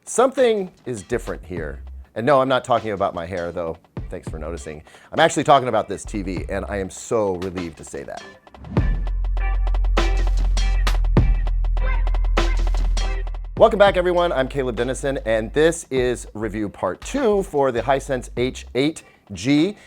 Something is different here. And no, I'm not talking about my hair, though. Thanks for noticing. I'm actually talking about this TV, and I am so relieved to say that. Welcome back, everyone. I'm Caleb Dennison, and this is review part 2 for the Hisense H8G.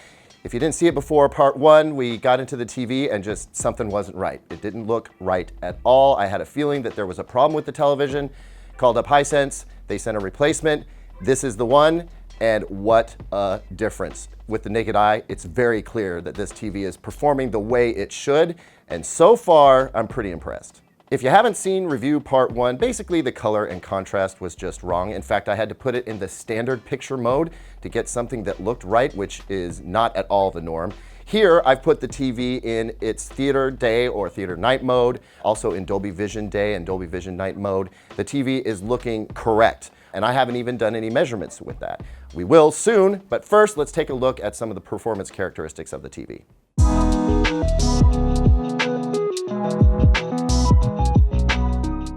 If you didn't see it before, part 1, we got into the TV and just something wasn't right. It didn't look right at all. I had a feeling that there was a problem with the television. Called up Hisense, they sent a replacement. This is the one, and what a difference. With the naked eye, it's very clear that this TV is performing the way it should, and so far, I'm pretty impressed. If you haven't seen review part 1, basically the color and contrast was just wrong. In fact, I had to put it in the standard picture mode to get something that looked right, which is not at all the norm. Here, I've put the TV in its theater day or theater night mode, also in Dolby Vision day and Dolby Vision night mode. The TV is looking correct, and I haven't even done any measurements with that. We will soon, but first, let's take a look at some of the performance characteristics of the TV.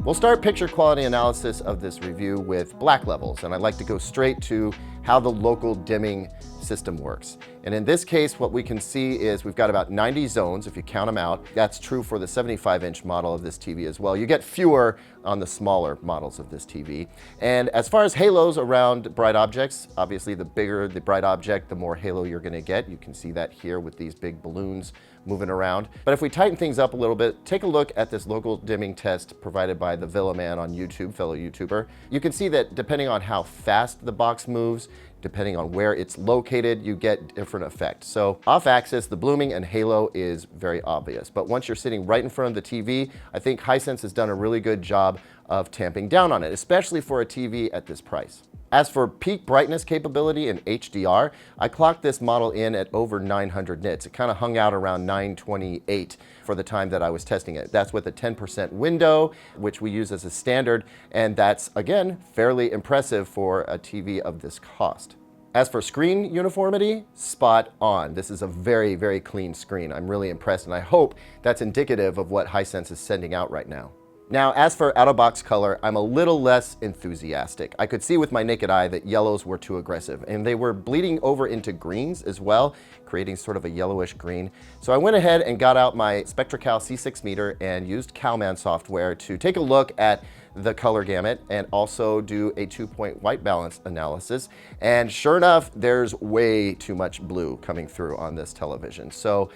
We'll start picture quality analysis of this review with black levels, and I'd like to go straight to how the local dimming system works. And in this case, what we can see is we've got about 90 zones if you count them out. That's true for the 75-inch model of this TV as well. You get fewer on the smaller models of this TV. And as far as halos around bright objects, obviously the bigger the bright object, the more halo you're going to get. You can see that here with these big balloons moving around. But if we tighten things up a little bit, take a look at this local dimming test provided by the Villa Man on YouTube, fellow YouTuber. You can see that depending on how fast the box moves, depending on where it's located, you get different effects. So off axis, the blooming and halo is very obvious. But once you're sitting right in front of the TV, I think Hisense has done a really good job of tamping down on it, especially for a TV at this price. As for peak brightness capability in HDR, I clocked this model in at over 900 nits. It kind of hung out around 928 for the time that I was testing it. That's with a 10% window, which we use as a standard, and that's, again, fairly impressive for a TV of this cost. As for screen uniformity, spot on. This is a very, very clean screen. I'm really impressed, and I hope that's indicative of what Hisense is sending out right now. Now, as for out-of-box color, I'm a little less enthusiastic. I could see with my naked eye that yellows were too aggressive, and they were bleeding over into greens as well, creating sort of a yellowish green. So I went ahead and got out my SpectraCal C6 meter and used Calman software to take a look at the color gamut and also do a 2-point white balance analysis. And sure enough, there's way too much blue coming through on this television. So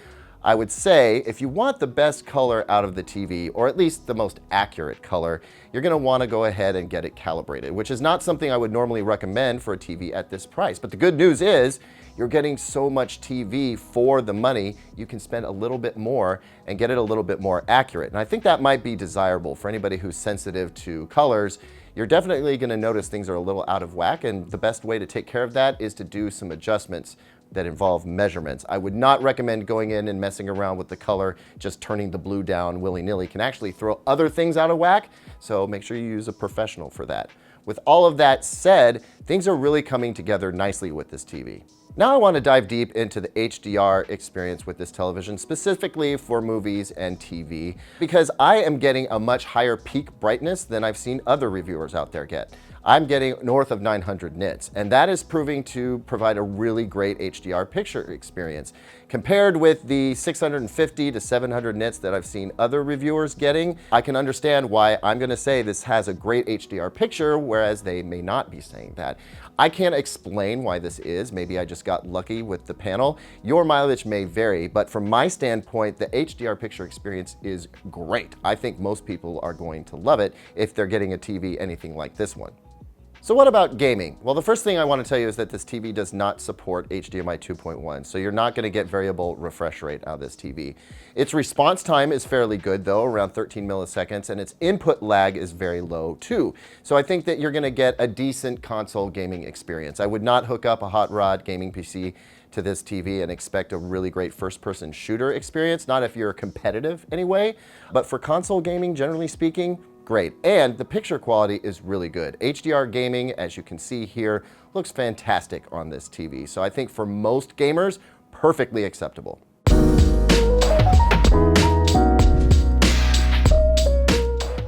I would say if you want the best color out of the TV, or at least the most accurate color, you're going to want to go ahead and get it calibrated, which is not something I would normally recommend for a TV at this price. But the good news is you're getting so much TV for the money, you can spend a little bit more and get it a little bit more accurate. And I think that might be desirable for anybody who's sensitive to colors. You're definitely going to notice things are a little out of whack, and the best way to take care of that is to do some adjustments that involve measurements. I would not recommend going in and messing around with the color, just turning the blue down willy-nilly. Can actually throw other things out of whack, so make sure you use a professional for that. With all of that said, things are really coming together nicely with this TV. Now I want to dive deep into the HDR experience with this television, specifically for movies and TV, because I am getting a much higher peak brightness than I've seen other reviewers out there get. I'm getting north of 900 nits, and that is proving to provide a really great HDR picture experience. Compared with the 650 to 700 nits that I've seen other reviewers getting, I can understand why I'm going to say this has a great HDR picture, whereas they may not be saying that. I can't explain why this is. Maybe I just got lucky with the panel. Your mileage may vary, but from my standpoint, the HDR picture experience is great. I think most people are going to love it if they're getting a TV anything like this one. So what about gaming? Well, the first thing I want to tell you is that this TV does not support HDMI 2.1, so you're not going to get variable refresh rate out of this TV. Its response time is fairly good though, around 13 milliseconds, and its input lag is very low too. So I think that you're going to get a decent console gaming experience. I would not hook up a hot rod gaming PC to this TV and expect a really great first-person shooter experience, not if you're competitive anyway, but for console gaming, generally speaking, great. And the picture quality is really good. HDR gaming, as you can see here, looks fantastic on this TV. So I think for most gamers, perfectly acceptable.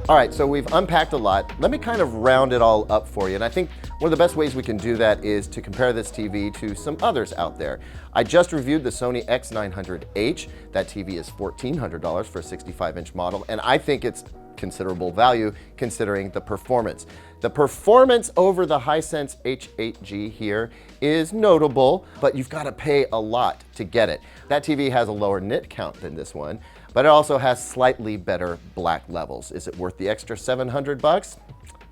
All right, so we've unpacked a lot. Let me kind of round it all up for you. And I think one of the best ways we can do that is to compare this TV to some others out there. I just reviewed the Sony X900H. That TV is $1,400 for a 65-inch model, and I think it's considerable value considering the performance. The performance over the Hisense H8G here is notable, but you've got to pay a lot to get it. That TV has a lower nit count than this one, but it also has slightly better black levels. Is it worth the extra $700?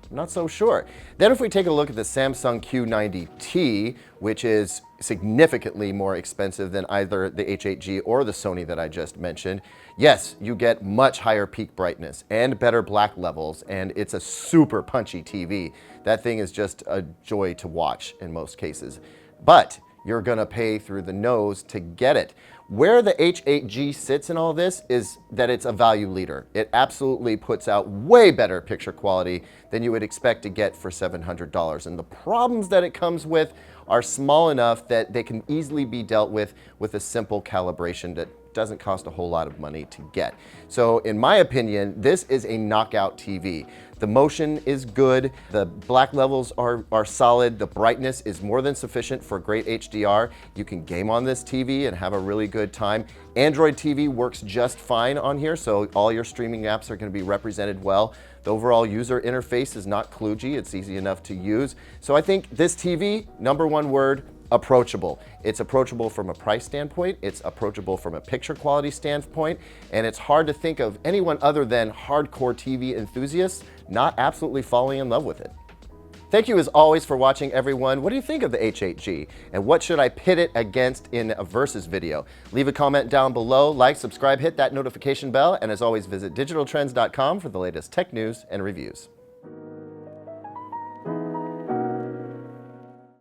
I'm not so sure. Then if we take a look at the Samsung Q90T, which is significantly more expensive than either the H8G or the Sony that I just mentioned, yes, you get much higher peak brightness and better black levels, and it's a super punchy TV. That thing is just a joy to watch in most cases. But you're gonna pay through the nose to get it. Where the H8G sits in all this is that it's a value leader. It absolutely puts out way better picture quality than you would expect to get for $700. And the problems that it comes with are small enough that they can easily be dealt with a simple calibration that doesn't cost a whole lot of money to get. So in my opinion, this is a knockout TV. The motion is good, the black levels are solid, the brightness is more than sufficient for great HDR. You can game on this TV and have a really good time. Android TV works just fine on here, so all your streaming apps are going to be represented well. The overall user interface is not kludgy, it's easy enough to use. So I think this TV, number one word, approachable. It's approachable from a price standpoint, it's approachable from a picture quality standpoint, and it's hard to think of anyone other than hardcore TV enthusiasts not absolutely falling in love with it. Thank you as always for watching, everyone. What do you think of the H8G? And what should I pit it against in a versus video? Leave a comment down below, like, subscribe, hit that notification bell, and as always, visit digitaltrends.com for the latest tech news and reviews.